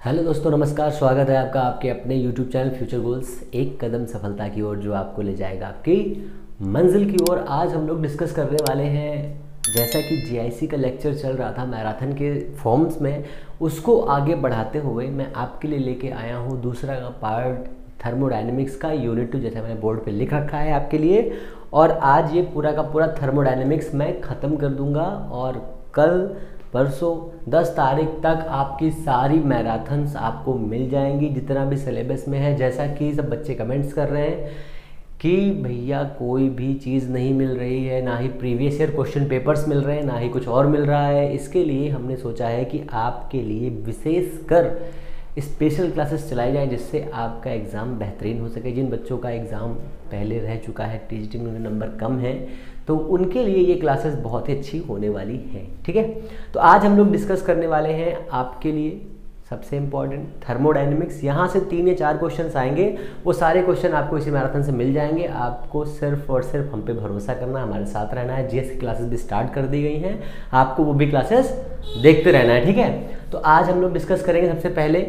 Hello दोस्तों, नमस्कार। स्वागत है आपका आपके अपने यूट्यूब चैनल फ्यूचर गोल्स, एक कदम सफलता की ओर, जो आपको ले जाएगा आपकी मंजिल की ओर। आज हम लोग डिस्कस करने वाले हैं, जैसा कि जीआईसी का लेक्चर चल रहा था मैराथन के फॉर्म्स में, उसको आगे बढ़ाते हुए मैं आपके लिए लेके आया हूँ दूसरा पार्ट थर्मोडायनेमिक्स का यूनिट 2, जैसा मैंने बोर्ड पे लिख रखा है आपके लिए। और आज ये पूरा का पूरा थर्मोडायनेमिक्स मैं ख़त्म कर दूंगा और कल परसों 10 तारीख तक आपकी सारी मैराथन्स आपको मिल जाएंगी, जितना भी सिलेबस में है। जैसा कि सब बच्चे कमेंट्स कर रहे हैं कि भैया कोई भी चीज़ नहीं मिल रही है, ना ही प्रीवियस ईयर क्वेश्चन पेपर्स मिल रहे हैं, ना ही कुछ और मिल रहा है। इसके लिए हमने सोचा है कि आपके लिए विशेषकर स्पेशल क्लासेस चलाई जाएँ, जिससे आपका एग्ज़ाम बेहतरीन हो सके। जिन बच्चों का एग्ज़ाम पहले रह चुका है, टीजीटी में नंबर कम है, तो उनके लिए ये क्लासेस बहुत ही अच्छी होने वाली हैं। ठीक है, तो आज हम लोग डिस्कस करने वाले हैं आपके लिए सबसे इम्पॉर्टेंट थर्मोडायनेमिक्स। यहाँ से 3 या 4 क्वेश्चन आएंगे, वो सारे क्वेश्चन आपको इसी मैराथन से मिल जाएंगे। आपको सिर्फ और सिर्फ हम पे भरोसा करना, हमारे साथ रहना है। जीएस की क्लासेस भी स्टार्ट कर दी गई हैं, आपको वो भी क्लासेस देखते रहना है। ठीक है, तो आज हम लोग डिस्कस करेंगे सबसे पहले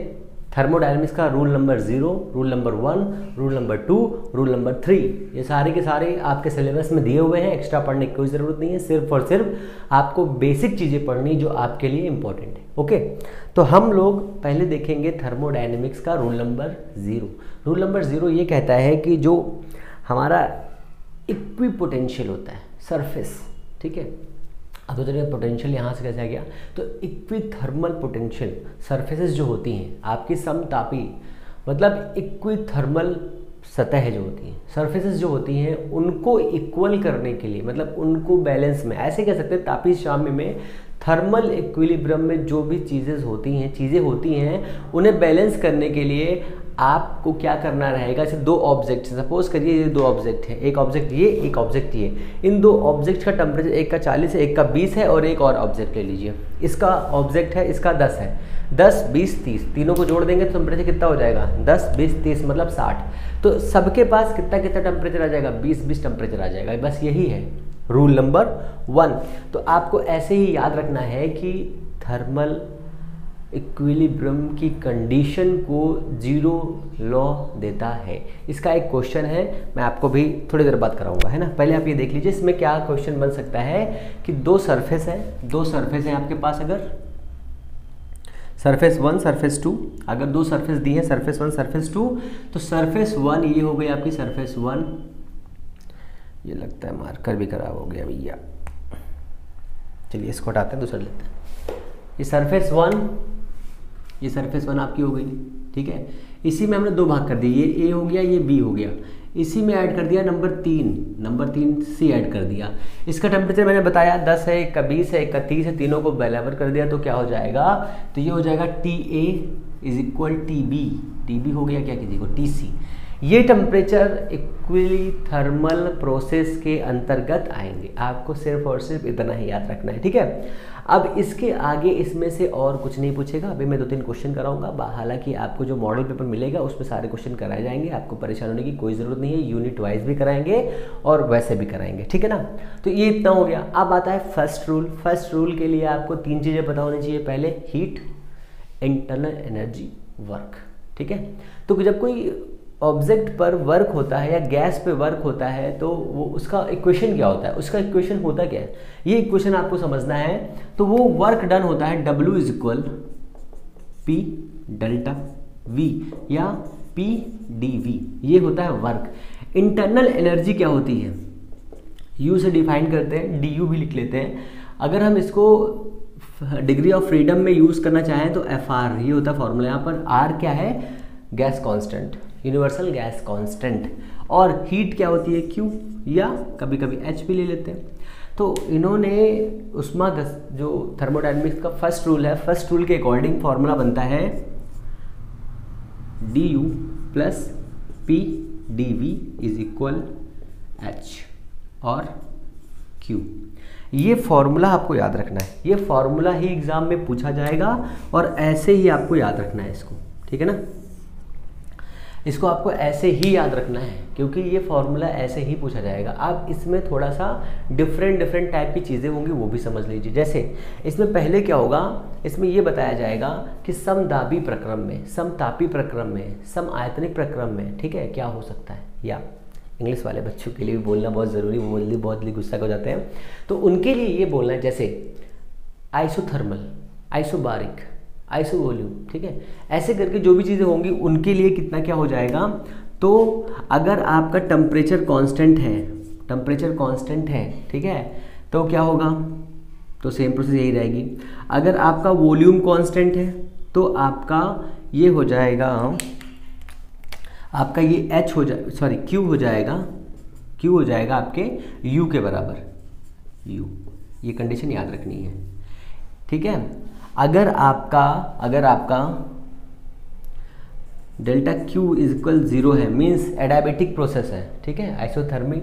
थर्मोडायनेमिक्स का rule number 0, rule number 1, rule number 2, rule number 3। ये सारे के सारे आपके सिलेबस में दिए हुए हैं, एक्स्ट्रा पढ़ने की कोई ज़रूरत नहीं है। सिर्फ और सिर्फ आपको बेसिक चीज़ें पढ़नी जो आपके लिए इंपॉर्टेंट है। ओके, तो हम लोग पहले देखेंगे थर्मोडायनेमिक्स का रूल नंबर 0। रूल नंबर 0 ये कहता है कि जो हमारा इक्विपोटेंशियल होता है सरफेस, ठीक है। अब तो चलिए पोटेंशियल यहाँ से कैसे आ गया, तो इक्विथर्मल पोटेंशियल सरफेसेस जो होती हैं आपकी समतापी, मतलब इक्विथर्मल सतह जो होती हैं, सरफेसेस जो होती हैं, उनको इक्वल करने के लिए, मतलब उनको बैलेंस में, ऐसे कह सकते हैं तापी साम्य में, थर्मल इक्विलिब्रियम में जो भी चीज़ें होती हैं उन्हें बैलेंस करने के लिए आपको क्या करना रहेगा। जैसे 2 ऑब्जेक्ट, सपोज करिए ये 2 ऑब्जेक्ट है, एक ऑब्जेक्ट ये, एक ऑब्जेक्ट ये। इन 2 ऑब्जेक्ट का टेम्परेचर, एक का 40 है, एक का 20 है, और एक और ऑब्जेक्ट ले लीजिए, इसका ऑब्जेक्ट है, इसका 10 है। 10, 20, 30 तीनों को जोड़ देंगे तो टेम्परेचर कितना हो जाएगा, 10, 20, 30 मतलब 60। तो सबके पास कितना कितना टेम्परेचर आ जाएगा, 20 टेम्परेचर आ जाएगा। बस यही है रूल नंबर 1। तो आपको ऐसे ही याद रखना है कि थर्मल इक्विलिब्रियम की कंडीशन को 0 लॉ देता है। इसका एक क्वेश्चन है, मैं आपको भी थोड़ी देर बाद कराऊंगा, है ना। पहले आप ये देख लीजिए इसमें क्या क्वेश्चन बन सकता है कि 2 सरफेस है आपके पास। अगर सरफेस 1, सरफेस 2, अगर 2 सरफेस दी है, सरफेस 1, सरफेस 2, तो सरफेस 1 ये हो गई आपकी सरफेस 1। ये लगता है मार्कर भी खराब हो गया भैया, चलिए इसको हटाते हैं, दूसरा लेते हैं। ये सरफेस 1 आपकी हो गई, ठीक है। इसी में हमने 2 भाग कर दिए, ये ए हो गया, ये बी हो गया। इसी में ऐड कर दिया नंबर 3 सी ऐड कर दिया। इसका टेम्परेचर मैंने बताया 10 है, एक का 20 है, एक का 30 है, तीनों को बराबर कर दिया तो क्या हो जाएगा, तो ये हो जाएगा TA = TB। TB हो गया क्या कीजिएगा, TC। ये टेम्परेचर इक्वली थर्मल प्रोसेस के अंतर्गत आएंगे। आपको सिर्फ और सिर्फ इतना ही याद रखना है, ठीक है। अब इसके आगे इसमें से और कुछ नहीं पूछेगा। अभी मैं 2-3 क्वेश्चन कराऊंगा, हालांकि आपको जो मॉडल पेपर मिलेगा उसमें सारे क्वेश्चन कराए जाएंगे, आपको परेशान होने की कोई ज़रूरत नहीं है। यूनिट वाइज भी कराएंगे और वैसे भी कराएंगे, ठीक है ना। तो ये इतना हो गया। अब आता है फर्स्ट रूल। फर्स्ट रूल के लिए आपको 3 चीज़ें पता होनी चाहिए। पहले हीट, इंटरनल एनर्जी, वर्क, ठीक है। तो जब कोई ऑब्जेक्ट पर वर्क होता है या गैस पे वर्क होता है तो वो उसका इक्वेशन क्या होता है, उसका इक्वेशन होता क्या है, ये इक्वेशन आपको समझना है। तो वो वर्क डन होता है W = P डेल्टा V या P dV, ये होता है वर्क। इंटरनल एनर्जी क्या होती है, U से डिफाइन करते हैं, DU भी लिख लेते हैं। अगर हम इसको डिग्री ऑफ फ्रीडम में यूज़ करना चाहें तो FR, ये होता है फॉर्मूला। यहाँ पर R क्या है, gas constant, universal gas constant. और हीट क्या होती है, Q, या कभी कभी H भी ले लेते हैं। तो इन्होंने उष्मा जो थर्मोडायनेमिक्स का फर्स्ट रूल है, फर्स्ट रूल के अकॉर्डिंग फॉर्मूला बनता है DU + P dV = H और Q। ये फॉर्मूला आपको याद रखना है, ये फॉर्मूला ही एग्जाम में पूछा जाएगा और ऐसे ही आपको याद रखना है इसको, ठीक है ना। इसको आपको ऐसे ही याद रखना है क्योंकि ये फॉर्मूला ऐसे ही पूछा जाएगा। आप इसमें थोड़ा सा डिफरेंट टाइप की चीज़ें होंगी वो भी समझ लीजिए। जैसे इसमें पहले क्या होगा, इसमें ये बताया जाएगा कि समदाबी प्रक्रम में, समतापी प्रक्रम में, सम आयतनिक प्रक्रम में, ठीक है, क्या हो सकता है। या इंग्लिश वाले बच्चों के लिए भी बोलना बहुत ज़रूरी, वो जल्दी बहुत जल्दी गुस्सा हो जाते हैं, तो उनके लिए ये बोलना है जैसे आइसोथर्मल, आइसोबारिक, आइसो वॉल्यूम, ठीक है, ऐसे करके जो भी चीज़ें होंगी उनके लिए कितना क्या हो जाएगा। तो अगर आपका टेम्परेचर कांस्टेंट है, टेम्परेचर कांस्टेंट है, ठीक है, तो क्या होगा, तो सेम प्रोसेस यही रहेगी। अगर आपका वॉल्यूम कांस्टेंट है तो आपका ये हो जाएगा, आपका ये H हो जाए, सॉरी Q हो जाएगा, Q हो जाएगा आपके U के बराबर, U, ये कंडीशन याद रखनी है, ठीक है। अगर आपका डेल्टा Q इज इक्वल 0 है, मीन्स एडाबेटिक प्रोसेस है, ठीक है, आइसोथर्मल,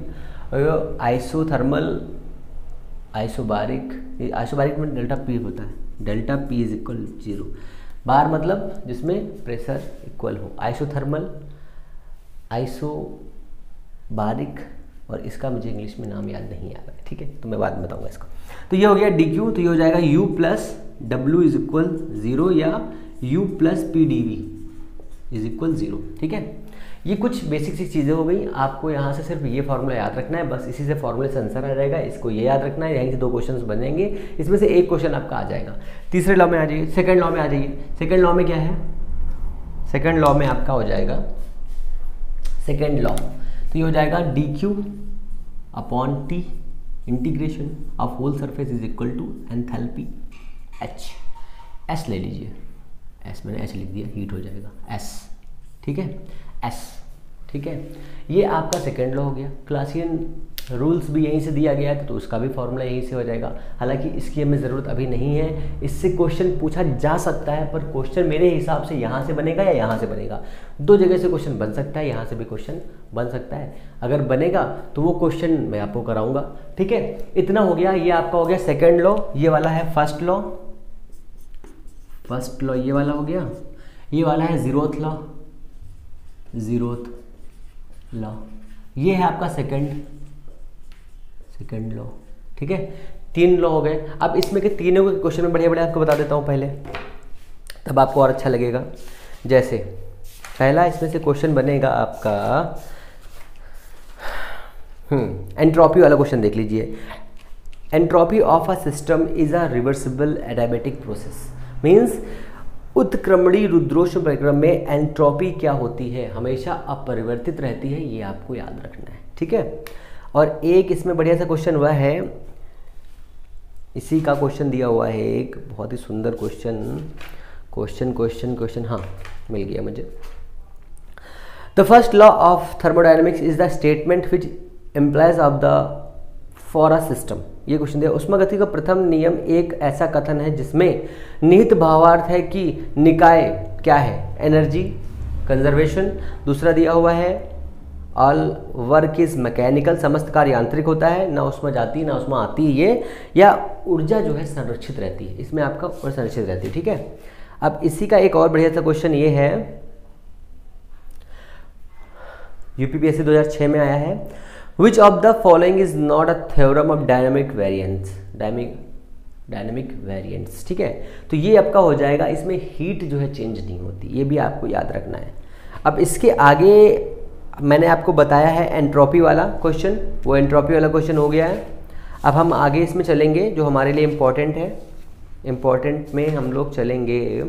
आइसोबारिक में डेल्टा P होता है, डेल्टा P इज इक्वल 0, बार मतलब जिसमें प्रेशर इक्वल हो, आइसोथर्मल, आइसोबारिक, और इसका मुझे इंग्लिश में नाम याद नहीं आ रहा है, ठीक है, तो मैं बाद में बताऊंगा इसको। तो ये हो गया dq, तो ये हो जाएगा u plus W is equal 0 या u plus P D V is equal 0, ठीक है। ये कुछ बेसिक सी चीज़ें हो गई, आपको यहाँ से सिर्फ ये फॉर्मूला याद रखना है, बस इसी से फॉर्मूले से आंसर आ जाएगा, इसको ये याद रखना है। यहीं से 2 क्वेश्चन बनेंगे, इसमें से एक क्वेश्चन आपका आ जाएगा। तीसरे लॉ में आ जाइए, सेकेंड लॉ में आ जाइए। सेकेंड लॉ में क्या है, सेकेंड लॉ में आपका हो जाएगा, सेकेंड लॉ तो ये हो जाएगा dq upon t integration of whole surface is equal to enthalpy h, s ले लीजिए, s मैंने h लिख दिया, हीट हो जाएगा s, ठीक है, s, ठीक है। ये आपका सेकेंड लॉ हो गया। क्लासियन रूल्स भी यहीं से दिया गया है तो उसका भी फॉर्मूला यहीं से हो जाएगा। हालांकि इसकी हमें ज़रूरत अभी नहीं है, इससे क्वेश्चन पूछा जा सकता है, पर क्वेश्चन मेरे हिसाब से यहाँ से बनेगा या यहाँ से बनेगा, 2 जगह से क्वेश्चन बन सकता है, यहाँ से भी क्वेश्चन बन सकता है। अगर बनेगा तो वो क्वेश्चन मैं आपको कराऊंगा, ठीक है। इतना हो गया, ये आपका हो गया सेकेंड लॉ, ये वाला है फर्स्ट लॉ, फर्स्ट लॉ ये वाला हो गया, ये वाला है ज़ीरोथ लॉ, ज़ीरोथ लॉ, ये है आपका सेकेंड लॉ, ठीक है। 3 लॉ हो गए। अब इसमें के तीनों के क्वेश्चन में बढ़िया आपको बता देता हूँ पहले, तब आपको और अच्छा लगेगा। जैसे पहला इसमें से क्वेश्चन बनेगा आपका एंट्रोपी वाला क्वेश्चन देख लीजिए। Entropy of a system is a reversible adiabatic process, means उत्क्रमणी रुद्रोष्म प्रक्रम में एंट्रोपी क्या होती है, हमेशा अपरिवर्तित रहती है, ये आपको याद रखना है, ठीक है। और एक इसमें बढ़िया सा क्वेश्चन हुआ है, इसी का क्वेश्चन दिया हुआ है एक बहुत ही सुंदर क्वेश्चन, हाँ मिल गया मुझे। The first law of thermodynamics is the statement which implies of the for a system, ये क्वेश्चन दिया। उष्मागति का प्रथम नियम एक ऐसा कथन है जिसमें निहित भावार्थ है कि निकाय क्या है, एनर्जी कंजर्वेशन। दूसरा दिया हुआ है ऑल वर्क इज मैकेनिकल, समस्त कार्य यांत्रिक होता है, ना उसमें जाती ना उसमें आती ये, या ऊर्जा जो है संरक्षित रहती है, इसमें आपका ऊर्जा संरक्षित रहती है, ठीक है। अब इसी का एक और बढ़िया सा क्वेश्चन ये है, यूपीपीएससी 2006 में आया है, which of the following is not a theorem of dynamic variants, ठीक है। तो ये आपका हो जाएगा, इसमें हीट जो है चेंज नहीं होती, ये भी आपको याद रखना है। अब इसके आगे मैंने आपको बताया है एंट्रोपी वाला क्वेश्चन, वो एंट्रोपी वाला क्वेश्चन हो गया है। अब हम आगे इसमें चलेंगे जो हमारे लिए इम्पोर्टेंट है, इम्पोर्टेंट में हम लोग चलेंगे,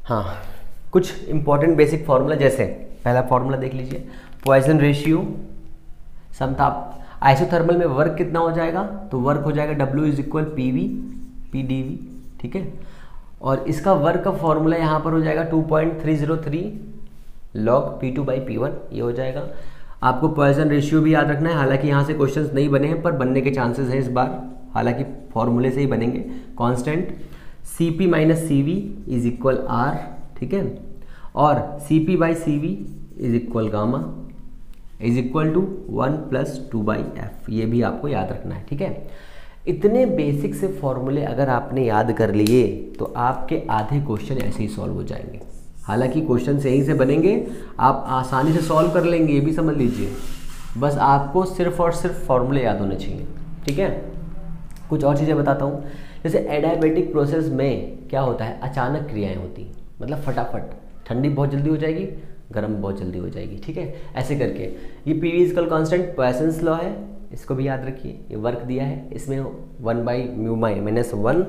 हाँ कुछ इम्पोर्टेंट बेसिक फार्मूला। जैसे पहला फार्मूला देख लीजिए, पॉइसन रेशियो, समताप, आइसोथर्मल में वर्क कितना हो जाएगा, तो वर्क हो जाएगा W इज इक्वल PdV, ठीक है। और इसका वर्क का फॉर्मूला यहाँ पर हो जाएगा 2.303 log P2/P1, ये हो जाएगा। आपको पॉइसन रेशियो भी याद रखना है, हालांकि यहाँ से क्वेश्चंस नहीं बने हैं पर बनने के चांसेस हैं इस बार, हालांकि फॉर्मूले से ही बनेंगे। Constant Cp minus CV is equal R, ठीक है, और Cp/Cv is equal gamma is equal to 1 + 2/F, ये भी आपको याद रखना है, ठीक है। इतने बेसिक से फॉर्मूले अगर आपने याद कर लिए तो आपके आधे क्वेश्चन ऐसे ही सॉल्व हो जाएंगे, हालांकि क्वेश्चन यहीं से बनेंगे, आप आसानी से सॉल्व कर लेंगे, ये भी समझ लीजिए। बस आपको सिर्फ और सिर्फ फॉर्मूले याद होने चाहिए, ठीक है। कुछ और चीज़ें बताता हूँ। जैसे एडियाबेटिक प्रोसेस में क्या होता है, अचानक क्रियाएं होती हैं, मतलब फटाफट, ठंडी बहुत जल्दी हो जाएगी, गर्म बहुत जल्दी हो जाएगी, ठीक है। ऐसे करके ये P V equal constant Poisson's law है, इसको भी याद रखिए। ये वर्क दिया है, इसमें 1/μ-1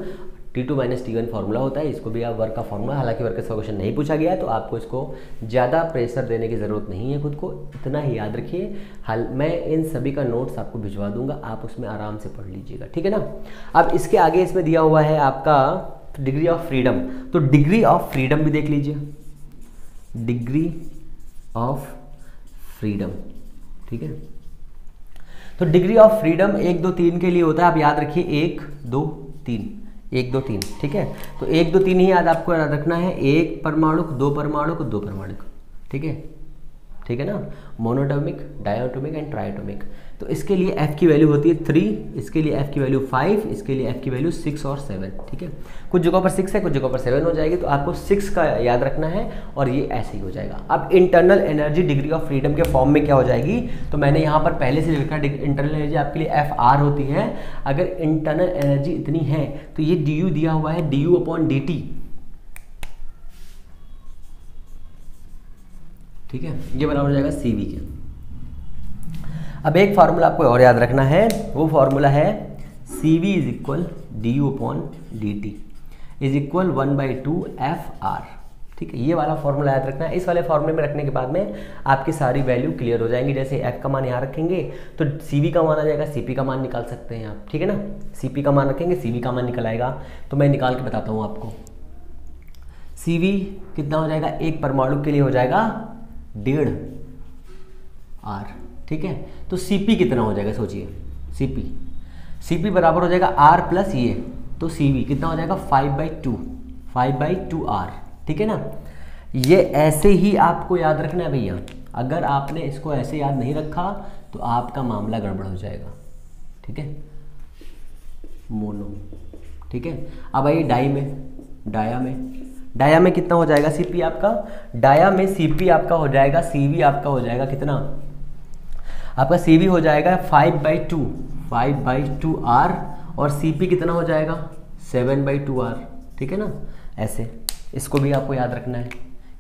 T2 - T1 फार्मूला होता है, इसको भी आप वर्क का फार्मूला, हालांकि वर्क का क्वेश्चन नहीं पूछा गया है तो आपको इसको ज़्यादा प्रेशर देने की ज़रूरत नहीं है खुद को, इतना ही याद रखिए। हाल मैं इन सभी का नोट्स आपको भिजवा दूंगा, आप उसमें आराम से पढ़ लीजिएगा, ठीक है ना। अब इसके आगे इसमें दिया हुआ है आपका डिग्री ऑफ फ्रीडम, तो डिग्री ऑफ फ्रीडम भी देख लीजिए, डिग्री ऑफ फ्रीडम, ठीक है। तो डिग्री ऑफ फ्रीडम 1 2 3 के लिए होता है, आप याद रखिए 1 2 3, 1 2 3, ठीक है। तो 1 2 3 ही याद आपको याद रखना है, 1 परमाणुक, 2 परमाणुक, 2 परमाणुक, ठीक है, ठीक है ना। Monoatomic, diatomic and triatomic. तो इसके लिए F की वैल्यू होती है 3, इसके लिए F की वैल्यू 5, इसके लिए F की वैल्यू 6 और 7, ठीक है। कुछ जगहों पर 6 है, कुछ जगहों पर 7 हो जाएगी, तो आपको 6 का याद रखना है और ये ऐसे ही हो जाएगा। अब internal energy degree of freedom के फॉर्म में क्या हो जाएगी, तो मैंने यहाँ पर पहले से लिखा, इंटरनल एनर्जी आपके लिए FR होती है। अगर इंटरनल एनर्जी इतनी है तो ये du दिया हुआ है, du/dt, ठीक है, ये बराबर हो जाएगा CV के। अब एक फार्मूला आपको और याद रखना है, वो फार्मूला है CV = du/dt = 1/2 FR, ठीक है। ये वाला फार्मूला याद रखना है। इस वाले फार्मूले में रखने के बाद में आपकी सारी वैल्यू क्लियर हो जाएंगी। जैसे F का मान यहाँ रखेंगे तो CV का मान आ जाएगा, CP का मान निकाल सकते हैं आप, ठीक है ना। CP का मान रखेंगे, CV का मान निकल आएगा। तो मैं निकाल के बताता हूँ आपको। CV कितना हो जाएगा, एक परमाणु के लिए हो जाएगा 1.5 R, ठीक है। तो CP कितना हो जाएगा, सोचिए, CP बराबर हो जाएगा R प्लस ये, तो CV कितना हो जाएगा 5/2 R, ठीक है ना। ये ऐसे ही आपको याद रखना है भैया। अगर आपने इसको ऐसे याद नहीं रखा तो आपका मामला गड़बड़ हो जाएगा, ठीक है। मोनो, ठीक है। अब आइए डाया में कितना हो जाएगा CP आपका, डाया में CP आपका हो जाएगा, CV आपका हो जाएगा कितना, आपका CV हो जाएगा 5/2 R और CP कितना हो जाएगा 7/2 R, ठीक है ना। ऐसे इसको भी आपको याद रखना है,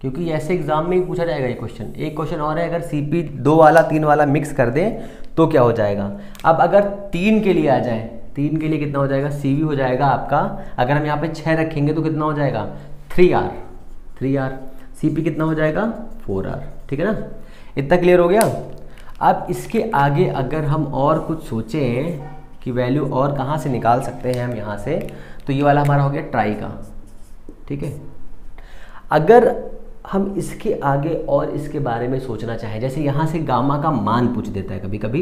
क्योंकि ऐसे एग्जाम में ही पूछा जाएगा ये क्वेश्चन। एक क्वेश्चन और है, अगर CP 2 वाला 3 वाला मिक्स कर दें तो क्या हो जाएगा। अब अगर 3 के लिए आ जाए, 3 के लिए कितना हो जाएगा, CV हो जाएगा आपका, अगर हम यहाँ पे 6 रखेंगे तो कितना हो जाएगा 3R, CP कितना हो जाएगा 4R, ठीक है ना। इतना क्लियर हो गया। अब इसके आगे अगर हम और कुछ सोचें कि वैल्यू और कहाँ से निकाल सकते हैं हम यहाँ से, तो ये वाला हमारा हो गया ट्राई का, ठीक है। अगर हम इसके आगे और इसके बारे में सोचना चाहें, जैसे यहाँ से गामा का मान पूछ देता है, कभी कभी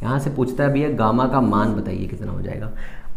यहाँ से पूछता है भैया गामा का मान बताइए कितना हो जाएगा।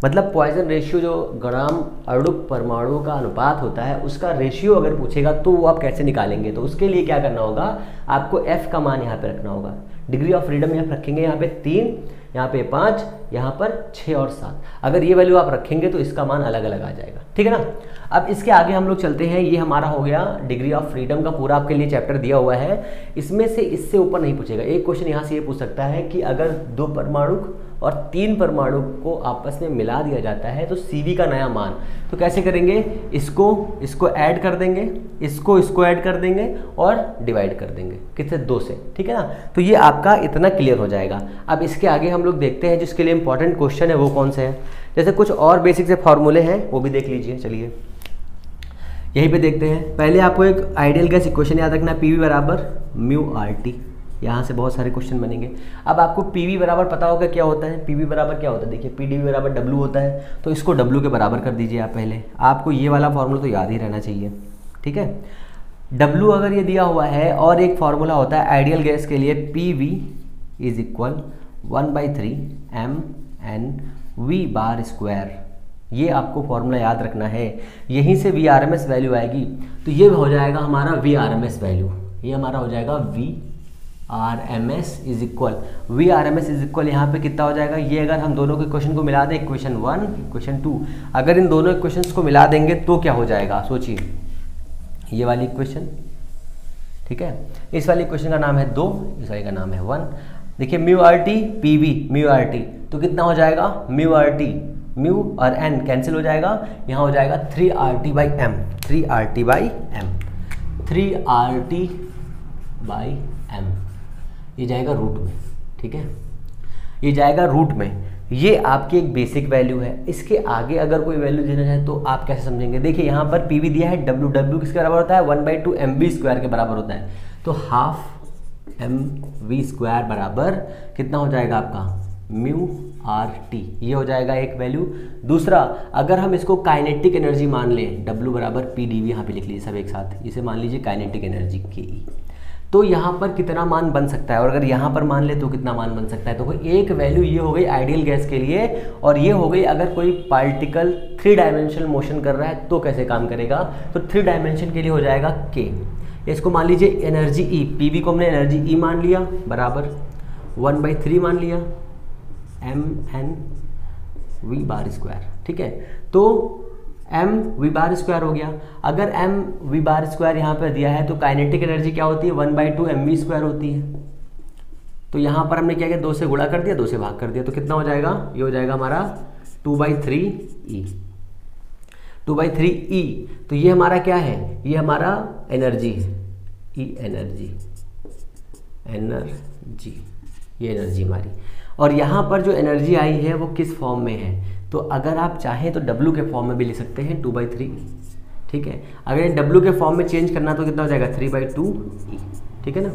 मतलब पॉइजन रेशियो, जो ग्राम अणुक परमाणुओं का अनुपात होता है, उसका रेशियो अगर पूछेगा तो वो आप कैसे निकालेंगे। तो उसके लिए क्या करना होगा, आपको F का मान यहाँ पे रखना होगा। डिग्री ऑफ फ्रीडम यहाँ रखेंगे, यहाँ पे 3, यहाँ पे 5, यहाँ पर 6 और 7। अगर ये वैल्यू आप रखेंगे तो इसका मान अलग अलग आ जाएगा, ठीक है ना। अब इसके आगे हम लोग चलते हैं। ये हमारा हो गया डिग्री ऑफ फ्रीडम का पूरा आपके लिए चैप्टर दिया हुआ है। इसमें से इससे ऊपर नहीं पूछेगा। एक क्वेश्चन यहाँ से ये पूछ सकता है कि अगर 2 परमाणु और 3 परमाणु को आपस में मिला दिया जाता है तो CV का नया मान, तो कैसे करेंगे, इसको ऐड कर देंगे, इसको ऐड कर देंगे और डिवाइड कर देंगे, कितने 2 से, ठीक है ना। तो ये आपका इतना क्लियर हो जाएगा। अब इसके आगे हम लोग देखते हैं जिसके लिए इंपॉर्टेंट क्वेश्चन है वो कौन से हैं। जैसे कुछ और बेसिक से फॉर्मूले हैं वो भी देख लीजिए। चलिए यहीं पे देखते हैं। पहले आपको एक आइडियल गैस इक्वेशन याद रखना है, PV बराबर μRT। यहाँ से बहुत सारे क्वेश्चन बनेंगे। अब आपको PV बराबर पता होगा क्या होता है। PV बराबर क्या होता है, देखिए PdV बराबर W होता है, तो इसको W के बराबर कर दीजिए आप। पहले आपको ये वाला फॉर्मूला तो याद ही रहना चाहिए, ठीक है। W अगर ये दिया हुआ है, और एक फार्मूला होता है आइडियल गैस के लिए, PV = 1/3 mNV²। ये आपको फॉर्मूला याद रखना है। यहीं से VRMS वैल्यू आएगी, तो ये हो जाएगा हमारा VRMS वैल्यू। ये हमारा हो जाएगा VRMS यहाँ पे कितना हो जाएगा, ये अगर हम दोनों के क्वेश्चन को मिला दें, इक्वेशन 1 इक्वेशन 2, अगर इन दोनों इक्वेशंस को मिला देंगे तो क्या हो जाएगा, सोचिए। ये वाली इक्वेशन, ठीक है। इस वाली इक्वेशन का नाम है 2, इस वाली का नाम है 1। देखिए mu R T P V, mu R T तो कितना हो जाएगा, म्यू आर टी, म्यू और एन कैंसिल हो जाएगा, यहाँ हो जाएगा 3 R T by M, 3 R T by M, 3 R T by M, ये जाएगा रूट में, ठीक है, ये जाएगा रूट में। ये आपकी एक बेसिक वैल्यू है। इसके आगे अगर कोई वैल्यू देना है तो आप कैसे समझेंगे, देखिए यहाँ पर पी वी दिया है, डब्ल्यू, डब्ल्यू किसके बराबर होता है, 1/2 एम वी स्क्वायर के बराबर होता है, तो हाफ एम वी स्क्वायर बराबर कितना हो जाएगा आपका, म्यू आर टी, ये हो जाएगा एक वैल्यू। दूसरा, अगर हम इसको काइनेटिक एनर्जी मान लें, डब्ल्यू बराबर पी डी वी, यहाँ पे लिख लीजिए सब एक साथ, इसे मान लीजिए काइनेटिक एनर्जी के, तो यहाँ पर कितना मान बन सकता है, और अगर यहाँ पर मान ले तो कितना मान बन सकता है। तो एक वैल्यू ये हो गई आइडियल गैस के लिए, और ये हो गई अगर कोई पार्टिकल 3 डायमेंशनल मोशन कर रहा है तो कैसे काम करेगा, तो 3 डायमेंशन के लिए हो जाएगा के, इसको मान लीजिए एनर्जी ई, पी वी को हमने एनर्जी ई मान लिया बराबर 1/3 मान लिया M N V bar square, ठीक है। तो एम वी बार स्क्वायर हो गया। अगर एम वी बार स्क्वायर यहाँ पर दिया है तो काइनेटिक एनर्जी क्या होती है, 1/2 एम वी स्क्वायर होती है। तो यहाँ पर हमने क्या किया, 2 से गुणा कर दिया, 2 से भाग कर दिया, तो कितना हो जाएगा, ये हो जाएगा हमारा 2/3 ई, 2/3 ई। तो ये हमारा क्या है, ये हमारा एनर्जी है, ई एनर्जी, एनर्जी, ये एनर्जी हमारी। और यहाँ पर जो एनर्जी आई है वो किस फॉर्म में है, तो अगर आप चाहें तो W के फॉर्म में भी लिख सकते हैं 2/3, ठीक है। अगर W के फॉर्म में चेंज करना तो कितना हो जाएगा, 3/2 ई, ठीक है ना।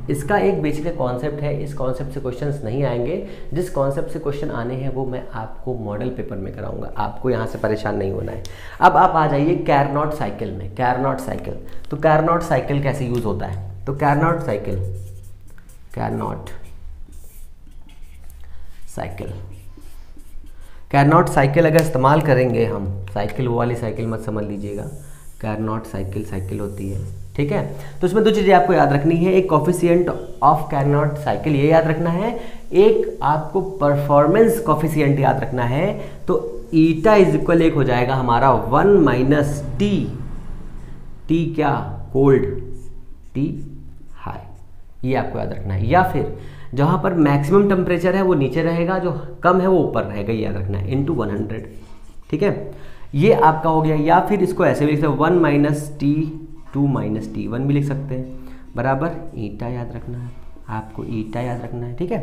इसका एक बेसिक कॉन्सेप्ट है, इस कॉन्सेप्ट से क्वेश्चंस नहीं आएंगे, जिस कॉन्सेप्ट से क्वेश्चन आने हैं वो मैं आपको मॉडल पेपर में कराऊंगा, आपको यहाँ से परेशान नहीं होना है। अब आप आ जाइए कैरनॉट साइकिल में, कैरनॉट साइकिल। तो कैरनॉट साइकिल कैसे यूज होता है, तो Carnot cycle, Carnot cycle, Carnot cycle अगर इस्तेमाल करेंगे हम, साइकिल वो वाली साइकिल मत समझ लीजिएगा, कैरनॉट साइकिल साइकिल होती है, ठीक है। तो इसमें 2 चीज़ें आपको याद रखनी है, एक कोफिशिएंट ऑफ कैरनॉट साइकिल ये याद रखना है, एक आपको परफॉर्मेंस कोफिशिएंट याद रखना है। तो ईटा इज इक्वल एक हो जाएगा हमारा 1 माइनस टी, टी क्या, कोल्ड, टी हाई, ये आपको याद रखना है। या फिर जहाँ पर मैक्सिमम टेम्परेचर है वो नीचे रहेगा, जो कम है वो ऊपर रहेगा, ये याद रखना है, इनटू 100, ठीक है। ये आपका हो गया। या फिर इसको ऐसे भी लिख सकते हैं 1 माइनस टी 2 माइनस टी 1 भी लिख सकते हैं, बराबर ईटा याद रखना है आपको, ईटा याद रखना है, ठीक है।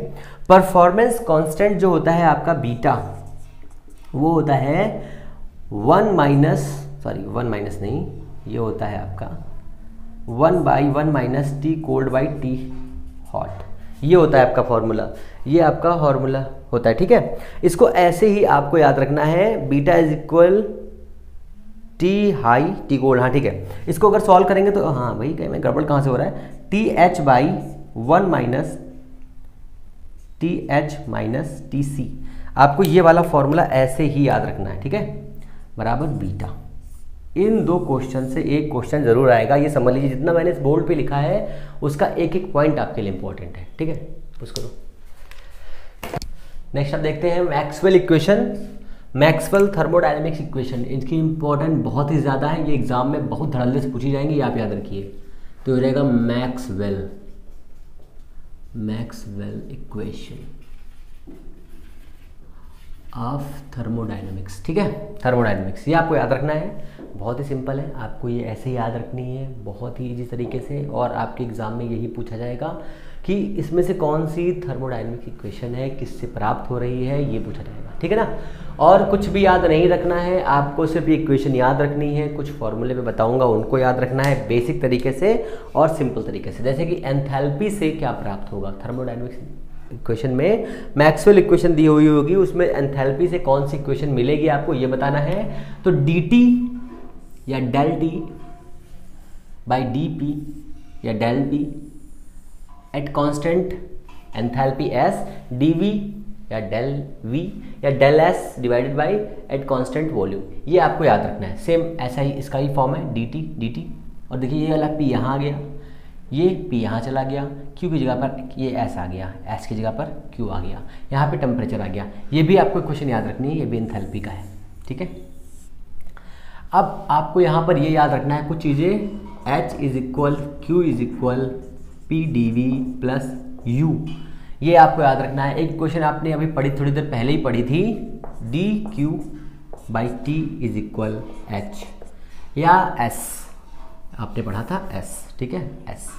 परफॉर्मेंस कांस्टेंट जो होता है आपका बीटा, वो होता है 1 माइनस नहीं, ये होता है आपका 1/1 minus T cold by T hot, ये होता है आपका फॉर्मूला, ये आपका फॉर्मूला होता है, ठीक है। इसको ऐसे ही आपको याद रखना है, beta is equal T high tea cold, हाँ ठीक है। इसको अगर सॉल्व करेंगे तो हाँ भाई कहीं में गड़बड़ कहाँ से हो रहा है, T H by 1 minus T H minus T C, आपको ये वाला फॉर्मूला ऐसे ही याद रखना है, ठीक है, बराबर बीटा। इन 2 क्वेश्चन से एक क्वेश्चन जरूर आएगा, ये समझ लीजिए। जितना मैंने इस बोर्ड पे लिखा है उसका एक एक पॉइंट आपके लिए इंपॉर्टेंट है, ठीक है, उसको दो। नेक्स्ट आप देखते हैं Maxwell equation, Maxwell thermodynamics equation. इनकी इंपॉर्टेंट बहुत ही ज़्यादा है, ये एग्जाम में बहुत धड़ल्ले से पूछी जाएंगी, ये आप याद रखिए। तो हो जाएगा Maxwell, Maxwell equation of thermodynamics, ठीक है, थर्मोडायनेमिक्स, ये आपको याद रखना है। बहुत ही सिंपल है, आपको ये ऐसे याद रखनी है बहुत ही इजी तरीके से, और आपके एग्जाम में यही पूछा जाएगा कि इसमें से कौन सी थर्मोडायनेमिक्स इक्वेशन है, किससे प्राप्त हो रही है, ये पूछा जाएगा, ठीक है ना। और कुछ भी याद नहीं रखना है आपको, सिर्फ इक्वेशन याद रखनी है, कुछ फॉर्मूले में बताऊंगा उनको याद रखना है बेसिक तरीके से और सिंपल तरीके से। जैसे कि एंथैल्पी से क्या प्राप्त होगा, थर्मोडायनेमिक्स इक्वेशन में मैक्सवेल इक्वेशन दी हुई होगी, उसमें एंथैल्पी से कौन सी इक्वेशन मिलेगी आपको ये बताना है। तो डी टी या del T by D P या del P at constant enthalpy S, D V या डेल वी या del S divided by at constant volume, ये आपको याद रखना है। सेम ऐसा ही इसका ही फॉर्म है, डी टी, और देखिए ये वाला पी यहाँ आ गया, ये पी यहाँ चला गया, क्यू की जगह पर ये एस आ गया, एस की जगह पर क्यू आ गया, यहाँ पे टेम्परेचर आ गया। ये भी आपको क्वेश्चन याद रखनी है, ये भी एंथैल्पी का है, ठीक है। अब आपको यहाँ पर ये याद रखना है कुछ चीज़ें, H is equal Q is equal P dV plus U, ये आपको याद रखना है। एक क्वेश्चन आपने अभी पढ़ी, थोड़ी देर पहले ही पढ़ी थी, dQ by T is equal H या S, आपने पढ़ा था S, ठीक है, S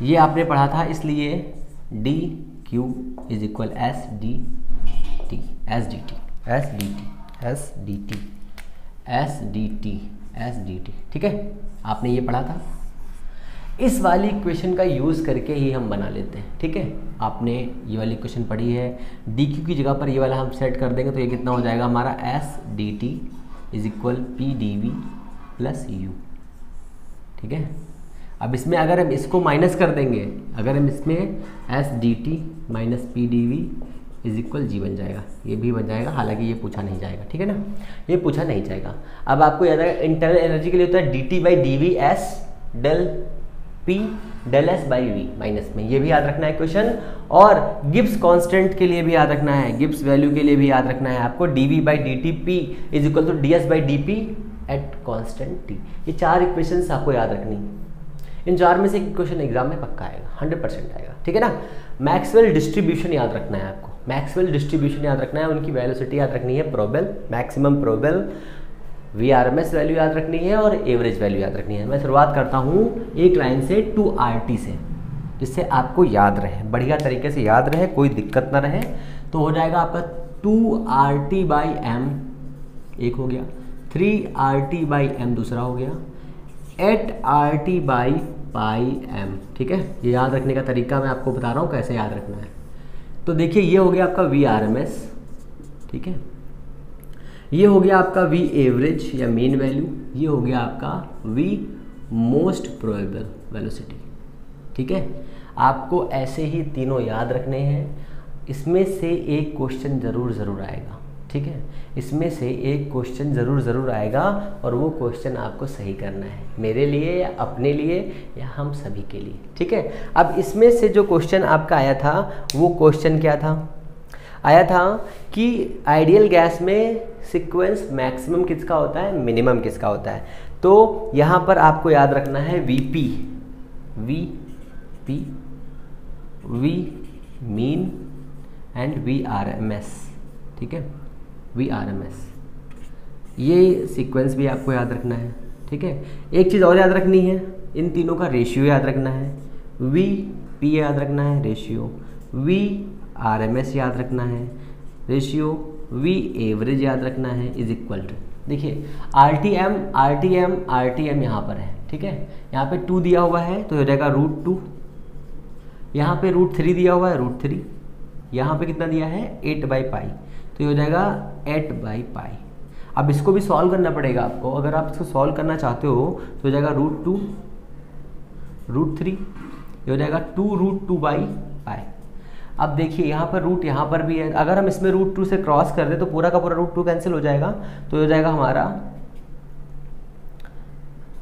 ये आपने पढ़ा था, इसलिए dQ is equal S dt, S dt, S dt, S dt, S dt, S dt, ठीक है, आपने ये पढ़ा था। इस वाली इक्वेशन का यूज़ करके ही हम बना लेते हैं, ठीक है। आपने ये वाली इक्वेशन पढ़ी है, dq की जगह पर ये वाला हम सेट कर देंगे तो ये कितना हो जाएगा हमारा, S dt is equal P dV plus U, ठीक है। अब इसमें अगर हम इसको माइनस कर देंगे, अगर हम इसमें S dt minus P dV is equal G बन जाएगा, ये भी बन जाएगा, हालांकि ये पूछा नहीं जाएगा, ठीक है ना, ये पूछा नहीं जाएगा। अब आपको याद आएगा इंटरनल एनर्जी के लिए होता है dt by dV S del P del S by V minus में, ये भी याद रखना है क्वेश्चन। और गिब्स कांस्टेंट के लिए भी याद रखना है, गिब्स वैल्यू के लिए भी याद रखना है आपको, dV by dt P is equal to ds by dP at constant t। ये 4 इक्वेशंस आपको याद रखनी है, इन 4 में से एक क्वेश्चन एग्जाम में पक्का आएगा, 100% आएगा, ठीक है ना। मैक्सवेल डिस्ट्रीब्यूशन याद रखना है आपको, मैक्सवेल डिस्ट्रीब्यूशन याद रखना है, उनकी वेलोसिटी याद रखनी है, probable, maximum probable, VRMS value याद रखनी है और एवरेज वैल्यू याद रखनी है। मैं शुरुआत करता हूँ एक लाइन से 2RT से, जिससे आपको याद रहे, बढ़िया तरीके से याद रहे, कोई दिक्कत ना रहे। तो हो जाएगा आपका 2RT बाई M एक हो गया, 3RT बाई M दूसरा हो गया, 8RT बाई पाई M, ठीक है। ये याद रखने का तरीका मैं आपको बता रहा हूँ कैसे याद रखना है। तो देखिए ये हो गया आपका VRMS, ठीक है, ये हो गया आपका V एवरेज या मीन वैल्यू, ये हो गया आपका V मोस्ट प्रोबेबल वेलोसिटी, ठीक है। आपको ऐसे ही तीनों याद रखने हैं, इसमें से एक क्वेश्चन ज़रूर आएगा, ठीक है, इसमें से एक क्वेश्चन ज़रूर आएगा और वो क्वेश्चन आपको सही करना है, मेरे लिए या अपने लिए या हम सभी के लिए, ठीक है। अब इसमें से जो क्वेश्चन आपका आया था वो क्वेश्चन क्या था, आया था कि आइडियल गैस में सीक्वेंस मैक्सिमम किसका होता है, मिनिमम किसका होता है। तो यहाँ पर आपको याद रखना है VP, V mean and VRMS, ठीक है, VRMS, ये सीक्वेंस भी आपको याद रखना है, ठीक है। एक चीज़ और याद रखनी है, इन तीनों का रेशियो याद रखना है, VP याद रखना है रेशियो, VRMS याद रखना है रेशियो, V एवरेज याद रखना है इज इक्वल टू, देखिए RTM यहाँ पर है, ठीक है, यहाँ पे 2 दिया हुआ है तो हो जाएगा √2, यहाँ पे √3 दिया हुआ है √3, यहाँ पे कितना दिया है 8 बाई पाई, तो ये हो जाएगा 8 बाई पाई। अब इसको भी सॉल्व करना पड़ेगा आपको, अगर आप इसको सॉल्व करना चाहते हो तो हो जाएगा √2 √3, ये हो जाएगा 2√2 बाई पाई। अब देखिए यहाँ पर रूट यहाँ पर भी है, अगर हम इसमें √2 से क्रॉस कर दें तो पूरा का पूरा √2 कैंसिल हो जाएगा, तो हो जाएगा हमारा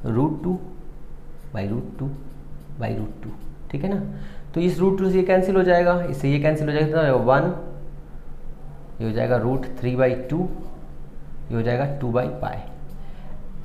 √2 बाई √2, ठीक है ना। तो इस √2 से ये कैंसिल हो जाएगा, इससे ये कैंसिल हो जाएगा, तो 1, ये हो जाएगा √3/2, ये हो जाएगा 2 बाई पाई।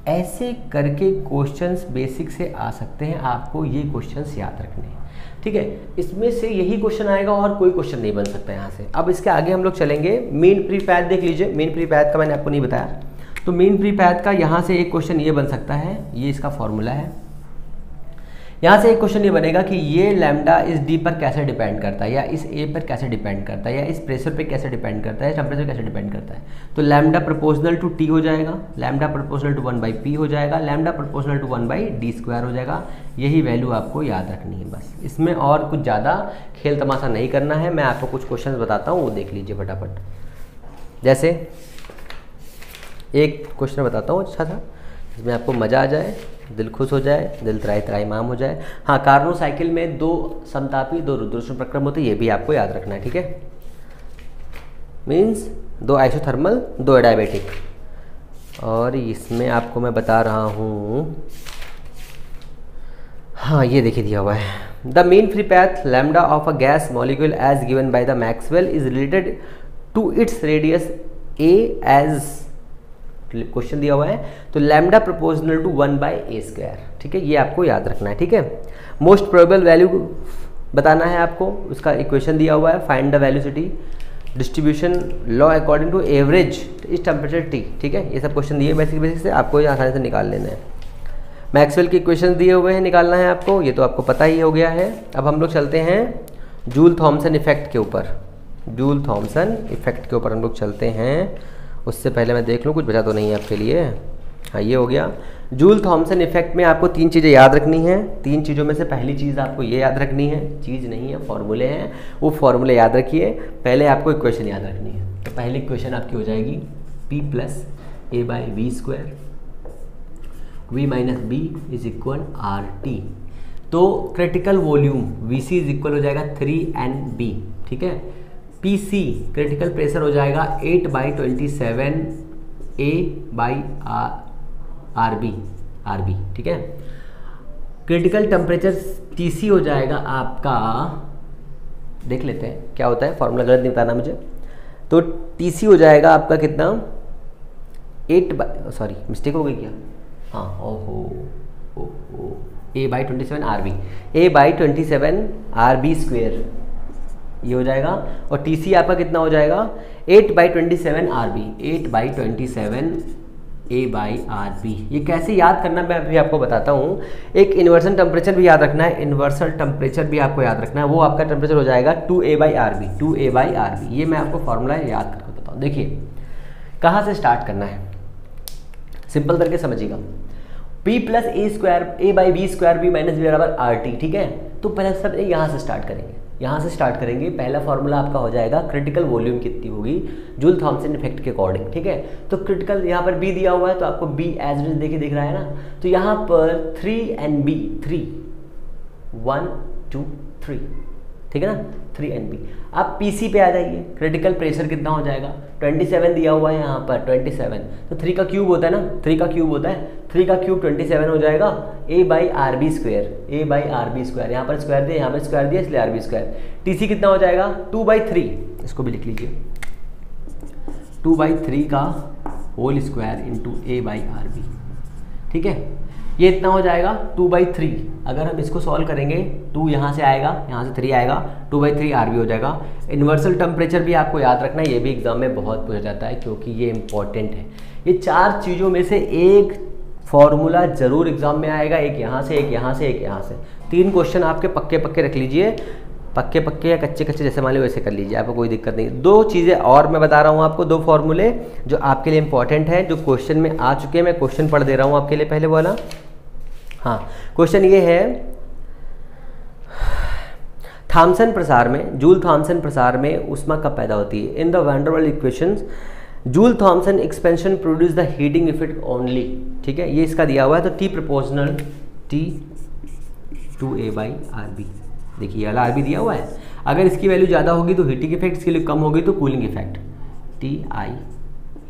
ऐसे करके क्वेश्चंस बेसिक से आ सकते हैं, आपको ये क्वेश्चंस याद रखने हैं, ठीक है। इसमें से यही क्वेश्चन आएगा और कोई क्वेश्चन नहीं बन सकता यहाँ से। अब इसके आगे हम लोग चलेंगे, मीन फ्री पैथ देख लीजिए, मीन फ्री पैथ का मैंने आपको नहीं बताया, तो मीन फ्री पैथ का यहाँ से एक क्वेश्चन ये बन सकता है, ये इसका फॉर्मूला है। यहाँ से एक क्वेश्चन ये बनेगा कि ये लैम्डा इस डी पर कैसे डिपेंड करता है, या इस ए पर कैसे डिपेंड करता है, या इस प्रेशर पे कैसे डिपेंड करता है, टेम्परेचर कैसे डिपेंड करता है। तो लैम्डा प्रोपोर्शनल टू टी हो जाएगा, लैम्डा प्रोपोर्शनल टू 1/p हो जाएगा, लैम्डा प्रोपोर्शनल टू 1/d² हो जाएगा। यही वैल्यू आपको याद रखनी है बस, इसमें और कुछ ज़्यादा खेल तमाशा नहीं करना है। मैं आपको कुछ क्वेश्चन बताता हूँ, वो देख लीजिए फटाफट। जैसे एक क्वेश्चन बताता हूँ अच्छा सा, जिसमें आपको मज़ा आ जाए, दिल खुश हो जाए, दिल त्राही त्राही माम हो जाए। हाँ, कार्नो साइकिल में 2 समतापी 2 रुद्रोष्म प्रक्रम होते हैं, ये भी आपको याद रखना है, ठीक है। Means 2 isothermal 2 adiabatic. और इसमें आपको मैं बता रहा हूँ, हाँ ये देखिए दिया हुआ है, the mean free path lambda of a gas molecule as given by the Maxwell is related to its radius A as question दिया हुआ है तो लैम्डा प्रोपोर्शनल टू 1/a², ठीक है, ये आपको याद रखना है, ठीक है। मोस्ट प्रोबेबल वैल्यू बताना है आपको, उसका इक्वेशन दिया हुआ है, find the velocity distribution law according to average इस टेम्परेचर टी, ठीक है, ये सब क्वेश्चन दिए बेसिक से, आपको ये आसानी से निकाल लेना है। मैक्सवेल के इक्वेशन दिए हुए हैं, निकालना है आपको, ये तो आपको पता ही हो गया है। अब हम लोग चलते हैं जूल थॉमसन इफेक्ट के ऊपर, जूल थॉमसन इफेक्ट के ऊपर हम लोग चलते हैं। उससे पहले मैं देख लूँ कुछ बचा तो नहीं है आपके लिए। हाँ, ये हो गया। जूल थॉमसन इफेक्ट में आपको 3 चीज़ें याद रखनी हैं। 3 चीज़ों में से पहली चीज़ आपको ये याद रखनी है, चीज़ नहीं है, फॉर्मूले हैं, वो फॉर्मूले याद रखिए। पहले आपको इक्वेशन याद रखनी है, तो पहली इक्वेशन आपकी हो जाएगी P + a/v² v - b = RT। तो क्रिटिकल वॉल्यूम VC इक्वल हो जाएगा 3NB, ठीक है। PC क्रिटिकल प्रेशर हो जाएगा 8/27 A/RB, ठीक है। क्रिटिकल टेम्परेचर TC हो जाएगा आपका, देख लेते हैं क्या होता है, फॉर्मूला गलत नहीं बताना मुझे। तो TC हो जाएगा आपका कितना, मिस्टेक हो गई क्या, हाँ, ओहो A/27 RB, A/27 RB², ये हो जाएगा। और TC आपका कितना हो जाएगा 8/27 RB, 8/27 A/RB। ये कैसे याद करना मैं अभी आपको बताता हूँ। एक इन्वर्सल टेम्परेचर भी याद रखना है, इन्वर्सल टेम्परेचर भी आपको याद रखना है, वो आपका टेम्परेचर हो जाएगा 2A/RB, 2A/RB। ये मैं आपको फॉर्मूला याद करके बताता हूँ। देखिए कहाँ से स्टार्ट करना है, सिंपल करके समझिएगा। P + a/v² v - b = RT, ठीक है। तो पहले सब यहाँ से स्टार्ट करेंगे, यहाँ से स्टार्ट करेंगे। पहला फॉर्मूला आपका हो जाएगा क्रिटिकल वॉल्यूम कितनी होगी जूल थॉमसन इफेक्ट के अकॉर्डिंग, ठीक है। तो क्रिटिकल यहाँ पर B दिया हुआ है, तो आपको B एज इट इज देखिए दिख रहा है ना, तो यहाँ पर 3NB, 3 1 2 3, ठीक है ना, 3NB। आप PC पे आ जाइए, क्रिटिकल प्रेशर कितना हो जाएगा 27 दिया हुआ है यहाँ पर 27, तो 3 का क्यूब होता है ना, 3 का क्यूब होता है, 3 का क्यूब 27 हो जाएगा A/RB², A/RB², यहाँ पर स्क्वायर दिया, यहाँ पर स्क्वायर दिया, इसलिए RB²। TC कितना हो जाएगा 2/3, इसको भी लिख लीजिए, 2/3 का होल स्क्वायर इंटू A/RB, ठीक है। ये इतना हो जाएगा 2/3। अगर हम इसको सॉल्व करेंगे 2 यहाँ से आएगा, यहाँ से 3 आएगा, 2/3 RB हो जाएगा। इन्वर्सल टेम्परेचर भी आपको याद रखना है, ये भी एग्जाम में बहुत पूछा जाता है क्योंकि ये इंपॉर्टेंट है। ये 4 चीज़ों में से एक फॉर्मूला जरूर एग्जाम में आएगा, एक यहाँ से, एक यहाँ से, एक यहाँ से। 3 क्वेश्चन आपके पक्के पक्के रख लीजिए, पक्के पक्के या कच्चे कच्चे जैसे मान लो वैसे कर लीजिए, आपको कोई दिक्कत नहीं। 2 चीज़ें और मैं बता रहा हूँ आपको, 2 फॉर्मूले जो आपके लिए इंपॉर्टेंट है, जो क्वेश्चन में आ चुके हैं। मैं क्वेश्चन पढ़ दे रहा हूँ आपके लिए पहले वाला। हाँ, क्वेश्चन ये है, थॉमसन प्रसार में, जूल थॉमसन प्रसार में ऊष्मा कब पैदा होती है। In the van der Waals equations Joule Thomson expansion produce the heating effect only, ठीक है, ये इसका दिया हुआ है। तो T प्रोपोर्शनल T 2A/RB, देखिए ये वाला RB दिया हुआ है। अगर इसकी वैल्यू ज़्यादा होगी तो हीटिंग इफेक्ट, इसके लिए कम होगी तो cooling effect. TI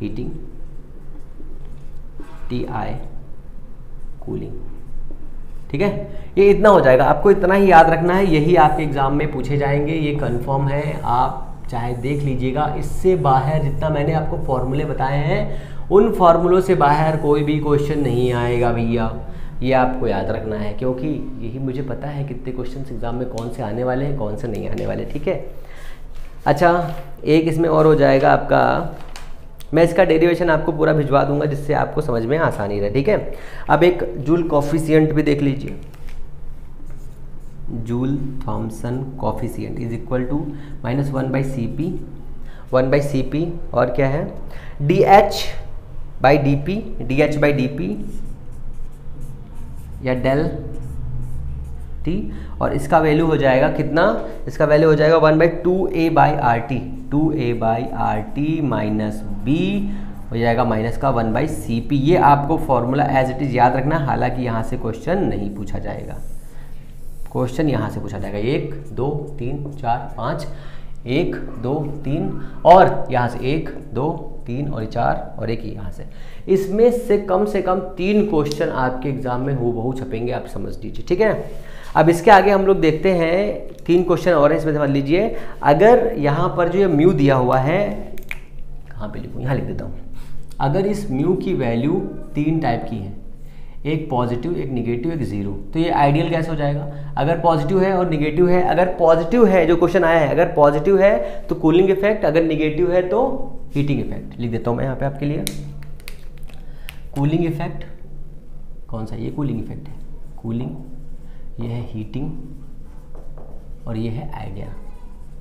heating, TI cooling, ठीक है। ये इतना हो जाएगा, आपको इतना ही याद रखना है, यही आपके एग्जाम में पूछे जाएंगे, ये कंफर्म है। आप चाहे देख लीजिएगा, इससे बाहर जितना मैंने आपको फॉर्मूले बताए हैं उन फॉर्मूलों से बाहर कोई भी क्वेश्चन नहीं आएगा भैया, ये आपको याद रखना है, क्योंकि यही मुझे पता है कितने क्वेश्चन एग्जाम में कौन से आने वाले हैं, कौन से नहीं आने वाले, ठीक है। अच्छा, एक इसमें और हो जाएगा आपका, मैं इसका डेरिवेशन आपको पूरा भिजवा दूंगा जिससे आपको समझ में आसानी रहे, ठीक है। अब एक जूल कॉफिशिएंट भी देख लीजिए, Joule Thomson coefficient is equal to -1/Cp, 1/Cp और क्या है DH/dP, DH/dP या डेल T, और इसका वैल्यू हो जाएगा कितना, इसका वैल्यू हो जाएगा 1/2A/RT, 2A/RT माइनस B हो जाएगा माइनस का 1/Cp। ये आपको फॉर्मूला एज इट इज़ याद रखना, हालांकि यहाँ से क्वेश्चन नहीं पूछा जाएगा, क्वेश्चन यहाँ से पूछा जाएगा 1 2 3 4 5, 1 2 3 और यहाँ से 1 2 3 और 4 और 1 यहाँ से। इसमें से कम 3 क्वेश्चन आपके एग्जाम में हूबहू छपेंगे, आप समझ लीजिए, ठीक है। अब इसके आगे हम लोग देखते हैं 3 क्वेश्चन और है, इसमें समझ लीजिए। अगर यहाँ पर जो ये म्यू दिया हुआ है, कहाँ पे लिखूँ, यहाँ लिख देता हूँ, अगर इस म्यू की वैल्यू 3 टाइप की है, एक पॉजिटिव, एक निगेटिव, एक जीरो, तो ये आइडियल गैस हो जाएगा। अगर पॉजिटिव है और निगेटिव है, अगर पॉजिटिव है जो क्वेश्चन आया है, अगर पॉजिटिव है तो कूलिंग इफेक्ट, अगर निगेटिव है तो हीटिंग इफेक्ट। लिख देता हूँ मैं यहाँ पे आपके लिए। कूलिंग इफेक्ट कौन सा, ये कूलिंग इफेक्ट है, कूलिंग, ये है हीटिंग और ये है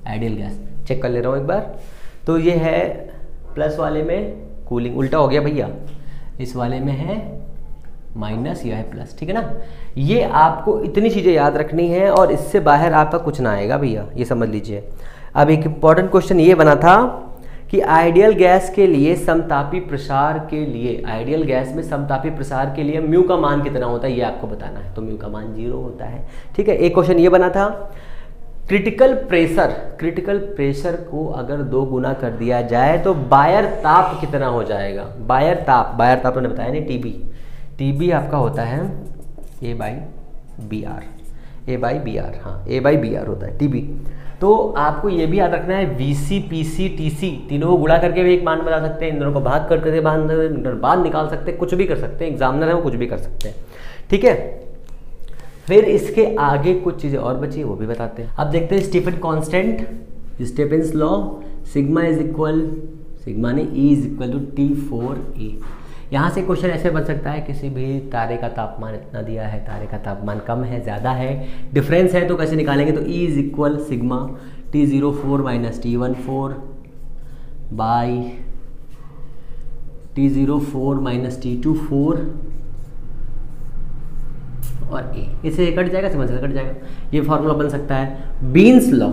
आइडियल गैस। चेक कर ले रहा हूँ एक बार। तो ये है प्लस वाले में कूलिंग, उल्टा हो गया भैया, इस वाले में है माइनस, यह है प्लस, ठीक है ना। ये आपको इतनी चीज़ें याद रखनी है और इससे बाहर आपका कुछ ना आएगा भैया, ये समझ लीजिए। अब एक इम्पॉर्टेंट क्वेश्चन ये बना था कि आइडियल गैस के लिए समतापी प्रसार के लिए, आइडियल गैस में समतापी प्रसार के लिए म्यू का मान कितना होता है ये आपको बताना है। तो म्यू का मान 0 होता है, ठीक है। एक क्वेश्चन ये बना था, क्रिटिकल प्रेशर को अगर 2 गुना कर दिया जाए तो बायर ताप कितना हो जाएगा। बायर ताप मैंने बताया नहीं, टीबी आपका होता है A बाई बी आर, हाँ A बाई बी आर होता है टीबी। तो आपको ये भी याद रखना है, VC, PC, TC तीनों को गुणा करके भी एक मान बता सकते हैं, इन दोनों को भाग करके बाद निकाल सकते हैं, कुछ भी कर सकते हैं, एग्जामिनर है वो कुछ भी कर सकते हैं, ठीक है। फिर इसके आगे कुछ चीज़ें और बची वो भी बताते हैं। अब देखते हैं Stefan constant, Stefan's law, sigma नहीं E is equal to T4A। यहाँ से क्वेश्चन ऐसे बन सकता है, किसी भी तारे का तापमान इतना दिया है, तारे का तापमान कम है, ज़्यादा है, डिफरेंस है, तो कैसे निकालेंगे। तो E is equal sigma T04 minus T14 by T04 minus T24 और A, इससे कट जाएगा, समझ से कट जाएगा। ये फॉर्मूला बन सकता है बीन्स लॉ,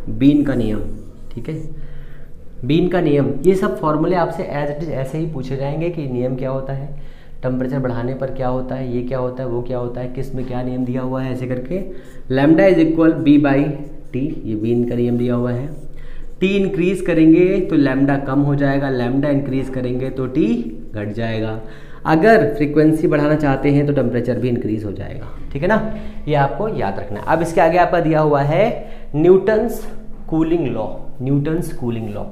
बीन का नियम, ठीक है, बीन का नियम। ये सब फॉर्मूले आपसे एज इट इज ऐसे ही पूछे जाएंगे कि नियम क्या होता है, टेम्परेचर बढ़ाने पर क्या होता है, ये क्या होता है, वो क्या होता है, किस में क्या नियम दिया हुआ है, ऐसे करके। Lambda is equal B by T, ये बीन का नियम दिया हुआ है। T इंक्रीज करेंगे तो लैम्डा कम हो जाएगा, लैम्डा इंक्रीज करेंगे तो T घट जाएगा। अगर फ्रीक्वेंसी बढ़ाना चाहते हैं तो टेम्परेचर भी इंक्रीज हो जाएगा, ठीक है ना। ये आपको याद रखना है। अब इसके आगे आपका दिया हुआ है Newton's cooling law, Newton's cooling law.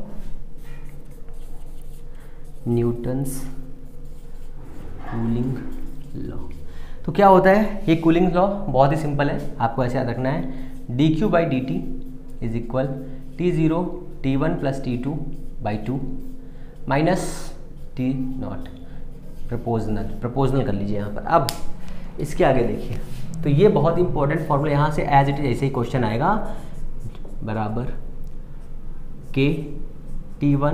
तो क्या होता है ये कूलिंग लॉ, बहुत ही सिंपल है, आपको ऐसे याद रखना है। dQ by dt is equal T0 T1 plus T2 by 2 minus T0, proportional कर लीजिए यहाँ पर। अब इसके आगे देखिए, तो ये बहुत ही इंपॉर्टेंट फॉर्मूला, यहाँ से एज इट इज ऐसे ही क्वेश्चन आएगा, बराबर K T1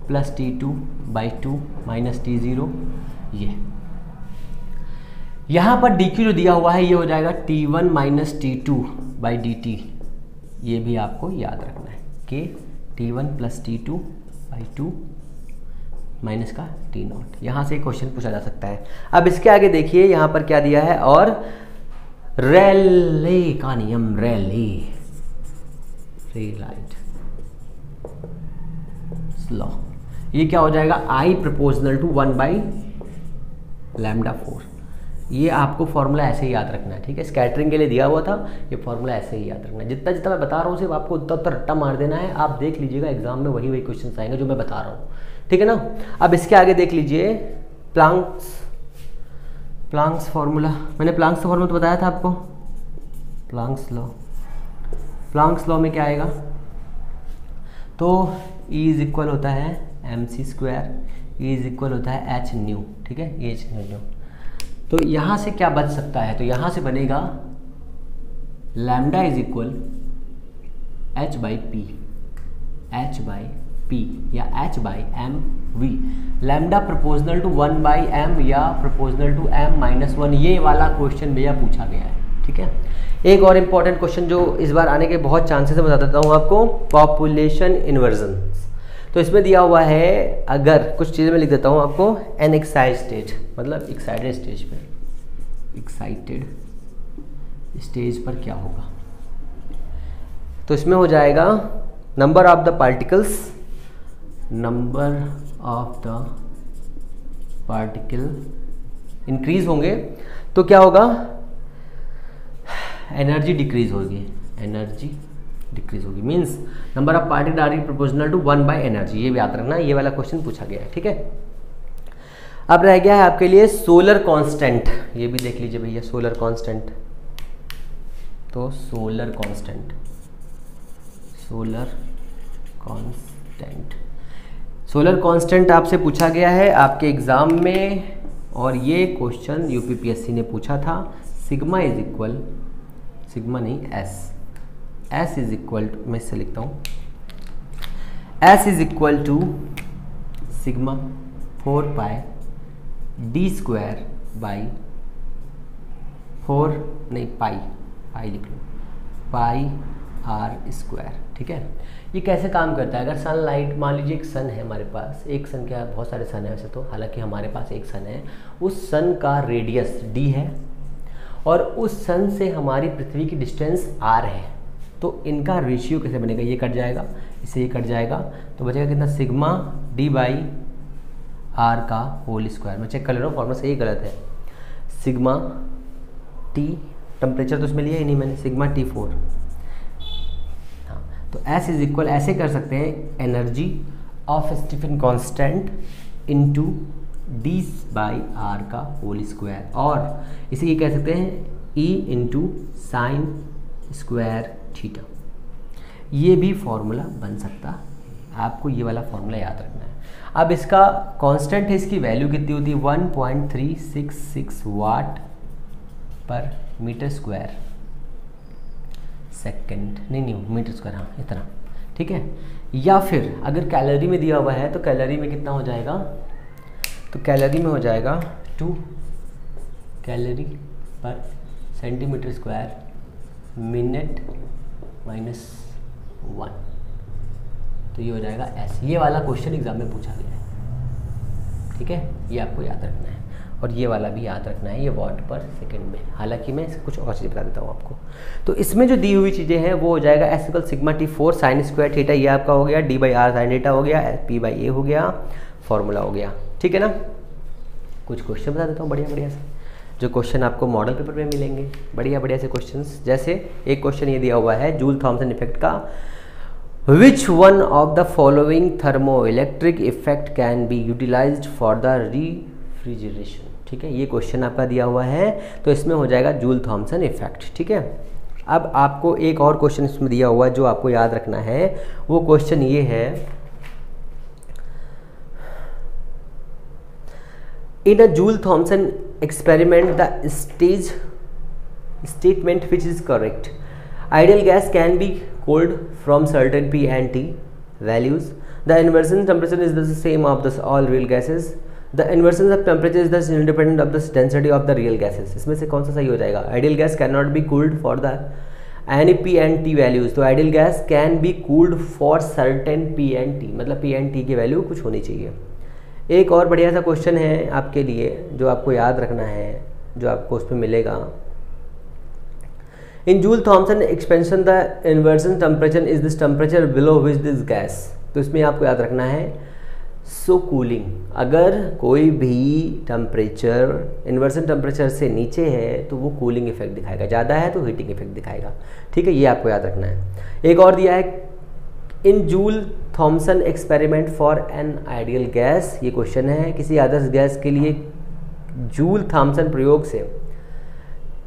plus T2 by 2 minus T0। ये यहाँ पर dq जो दिया हुआ है ये हो जाएगा T1 minus T2 by dt, ये भी आपको याद रखना है। K T1 plus T2 by 2 minus का T0, यहाँ से क्वेश्चन पूछा जा सकता है। अब इसके आगे देखिए यहाँ पर क्या दिया है, और रेले का नियम, रेलाइट लॉ, ये क्या हो जाएगा, I proportional to 1 by lambda 4। ये आपको फॉर्मूला ऐसे ही याद रखना है, ठीक है। स्कैटरिंग के लिए दिया हुआ था, ये फॉर्मूला ऐसे ही याद रखना है। जितना जितना मैं बता रहा हूँ सिर्फ आपको उतना रट्टा मार देना है, आप देख लीजिएगा एग्जाम में वही क्वेश्चन आएंगे जो मैं बता रहा हूँ, ठीक है ना। अब इसके आगे देख लीजिए प्लांक्स फार्मूला, मैंने प्लांक्स फार्मूला तो बताया था आपको। प्लांक्स लॉ में क्या आएगा, तो E इज इक्वल होता है mc², E इज इक्वल होता है h न्यू, ठीक है, h न्यू। तो यहाँ से क्या बच सकता है, तो यहाँ से बनेगा lambda is equal h by P या h by M V. Lambda proportional to 1 by M या प्रोपोर्शनल टू m माइनस 1, ये वाला क्वेश्चन भैया पूछा गया है, ठीक है। एक और इम्पॉर्टेंट क्वेश्चन जो इस बार आने के बहुत चांसेस है, बता देता हूँ आपको, पॉपुलेशन इन्वर्जन। तो इसमें दिया हुआ है, अगर कुछ चीज़ें मैं लिख देता हूँ आपको, एन एक्साइटेड स्टेज, मतलब एक्साइटेड स्टेज पे, एक्साइटेड स्टेज पर क्या होगा, तो इसमें हो जाएगा number of the particle increase होंगे, तो क्या होगा, एनर्जी डिक्रीज होगी, एनर्जी डिक्रीज होगी, means number of particle directly proportional to 1 by energy. ये भी याद रखना, ये वाला क्वेश्चन पूछा गया है, ठीक है। अब रह गया है आपके लिए सोलर कांस्टेंट, ये भी देख लीजिए भैया सोलर कांस्टेंट। तो सोलर कांस्टेंट, सोलर कांस्टेंट आपसे पूछा गया है आपके एग्जाम में, और ये क्वेश्चन यूपीपीएससी ने पूछा था। सिग्मा इज इक्वल, सिग्मा नहीं एस इज इक्वल टू, मैं इससे लिखता हूँ, S is equal to sigma 4 pi D square by 4 नहीं पाई लिख लो, पाई आर स्क्वायर, ठीक है। ये कैसे काम करता है, अगर सनलाइट, मान लीजिए एक सन है हमारे पास, एक सन, क्या बहुत सारे सन है वैसे तो, हालांकि हमारे पास एक सन है, उस सन का रेडियस d है और उस सन से हमारी पृथ्वी की डिस्टेंस r है, तो इनका रेशियो कैसे बनेगा, ये कट जाएगा, इससे ये कट जाएगा, तो बचेगा कितना, सिग्मा d बाई आर का होल स्क्वायर। मैं चेक कर ले रहा हूँ फॉर्मूला सही गलत है, सिग्मा t, टेम्परेचर तो उसमें लिया ही नहीं मैंने, सिग्मा T4, हाँ, तो S इज इक्वल, ऐसे कर सकते हैं, energy of Stefan constant into d by R का होल स्क्वायर, और इसे ये कह सकते हैं E into sine square theta. ये भी फॉर्मूला बन सकता है, आपको ये वाला फॉर्मूला याद रखना है। अब इसका कांस्टेंट है, इसकी वैल्यू कितनी होती है, 1.366 वाट पर मीटर स्क्वायर सेकंड, नहीं मीटर स्क्वायर, हाँ इतना, ठीक है। या फिर अगर कैलोरी में दिया हुआ है तो कैलोरी में कितना हो जाएगा, तो कैलोरी में हो जाएगा 2 कैलोरी पर सेंटीमीटर स्क्वायर मिनट -1, तो ये हो जाएगा ऐसे। ये वाला क्वेश्चन एग्जाम में पूछा गया है, ठीक है, ये आपको याद रखना है, और ये वाला भी याद रखना है, ये वाट पर सेकंड में। हालांकि मैं कुछ और चीज़ बता देता हूँ आपको। तो इसमें जो दी हुई चीज़ें हैं वो हो जाएगा S equal sigma T4 sine square theta, ये आपका हो गया, D by R sine theta हो गया, पी बाई ए हो गया, फॉर्मूला हो गया, ठीक है ना। कुछ क्वेश्चन बता देता हूँ बढ़िया से, जो क्वेश्चन आपको मॉडल पेपर में मिलेंगे, बढ़िया से क्वेश्चंस। जैसे एक क्वेश्चन ये दिया हुआ है जूल थॉमसन इफेक्ट का, which one of the following thermo electric effect can be utilised for the refrigeration, ठीक है, ये क्वेश्चन आपका दिया हुआ है, तो इसमें हो जाएगा जूल थॉमसन इफेक्ट, ठीक है। अब आपको एक और क्वेश्चन इसमें दिया हुआ है जो आपको याद रखना है, वो क्वेश्चन ये है, in a Joule Thomson experiment the statement which is correct, ideal gas can be cooled from certain P and T values, the inversion temperature is the same of the all real gases, the inversion of temperature is thus independent of the density of the real gases। इसमें से कौन सा सही हो जाएगा, ideal gas cannot be cooled for the any P and T values, तो ideal gas can be cooled for certain P and T, मतलब P and T की वैल्यू कुछ होनी चाहिए। एक और बढ़िया सा क्वेश्चन है आपके लिए जो आपको याद रखना है, जो आपको उसमें मिलेगा, in Joule Thomson expansion the inversion temperature is this temperature below which this gas, तो इसमें आपको याद रखना है सो कूलिंग, अगर कोई भी टेम्परेचर इन्वर्सन टेम्परेचर से नीचे है तो वो कूलिंग इफेक्ट दिखाएगा, ज़्यादा है तो हीटिंग इफेक्ट दिखाएगा, ठीक है, ये आपको याद रखना है। एक और दिया है, in Joule Thomson experiment for an ideal gas, ये क्वेश्चन है, किसी आदर्श गैस के लिए जूल थॉमसन प्रयोग से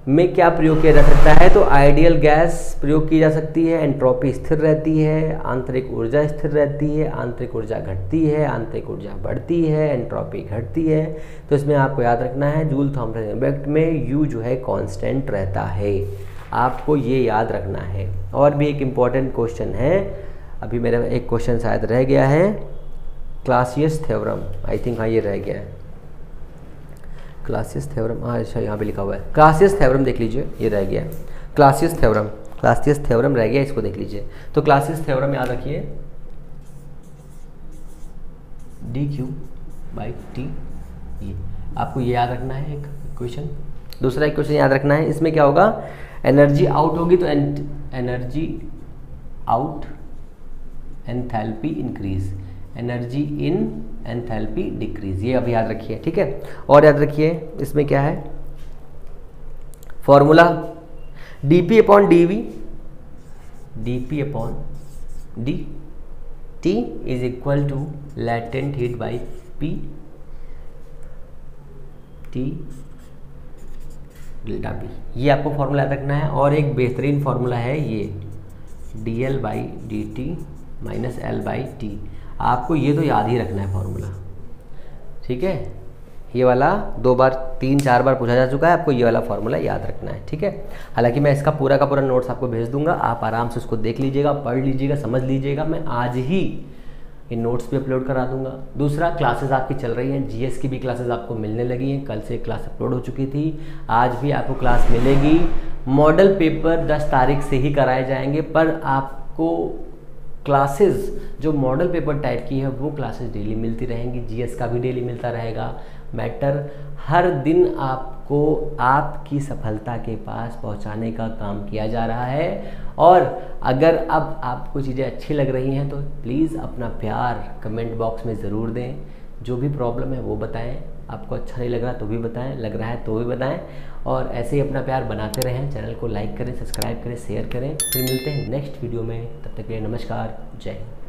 में क्या प्रयोग किया जा सकता है, तो आइडियल गैस प्रयोग की जा सकती है, एंट्रोपी स्थिर रहती है, आंतरिक ऊर्जा स्थिर रहती है, आंतरिक ऊर्जा घटती है, आंतरिक ऊर्जा बढ़ती है, एंट्रोपी घटती है। तो इसमें आपको याद रखना है जूल थॉमसन इफेक्ट में यू जो है कांस्टेंट रहता है, आपको ये याद रखना है। और भी एक इम्पॉर्टेंट क्वेश्चन है, अभी मेरा एक क्वेश्चन शायद रह गया है, क्लासियस थ्योरम, आई थिंक हाँ ये रह गया है, क्लासियस थ्योरम, हाँ अच्छा यहाँ पे लिखा हुआ है क्लासियस थ्योरम, देख लीजिए ये रह गया है, क्लासियस थ्योरम रह गया, इसको देख लीजिए। तो क्लासियस थ्योरम याद रखिए, dQ/T, ये आपको ये याद रखना है एक क्वेश्चन। दूसरा एक क्वेश्चन याद रखना है, इसमें क्या होगा, एनर्जी आउट होगी तो energy out enthalpy increase, energy in enthalpy decrease, ये अभी याद रखिए, ठीक है। और याद रखिए इसमें क्या है formula, dP/dV D P upon D, T is equal to latent heat by P, T delta P, ये आपको फॉर्मूला याद रखना है। और एक बेहतरीन फार्मूला है ये D L by D T minus L by T, आपको ये तो याद ही रखना है फॉर्मूला, ठीक है। ये वाला 2 बार 3-4 बार पूछा जा चुका है, आपको ये वाला फार्मूला याद रखना है, ठीक है। हालांकि मैं इसका पूरा का पूरा नोट्स आपको भेज दूंगा, आप आराम से उसको देख लीजिएगा, पढ़ लीजिएगा, समझ लीजिएगा। मैं आज ही इन नोट्स भी अपलोड करा दूंगा। दूसरा, क्लासेस आपकी चल रही हैं, जीएस की भी क्लासेस आपको मिलने लगी हैं, कल से क्लास अपलोड हो चुकी थी, आज भी आपको क्लास मिलेगी। मॉडल पेपर 10 तारीख से ही कराए जाएंगे, पर आपको क्लासेस जो मॉडल पेपर टाइप की है वो क्लासेस डेली मिलती रहेंगी, जीएस का भी डेली मिलता रहेगा। मैटर हर दिन आपको आपकी सफलता के पास पहुंचाने का काम किया जा रहा है। और अगर अब आपको चीज़ें अच्छी लग रही हैं तो प्लीज़ अपना प्यार कमेंट बॉक्स में ज़रूर दें। जो भी प्रॉब्लम है वो बताएं, आपको अच्छा नहीं लग रहा तो भी बताएं, लग रहा है तो भी बताएं। और ऐसे ही अपना प्यार बनाते रहें, चैनल को लाइक करें, सब्सक्राइब करें, शेयर करें। फिर मिलते हैं नेक्स्ट वीडियो में, तब तक के लिए नमस्कार, जय हिंद।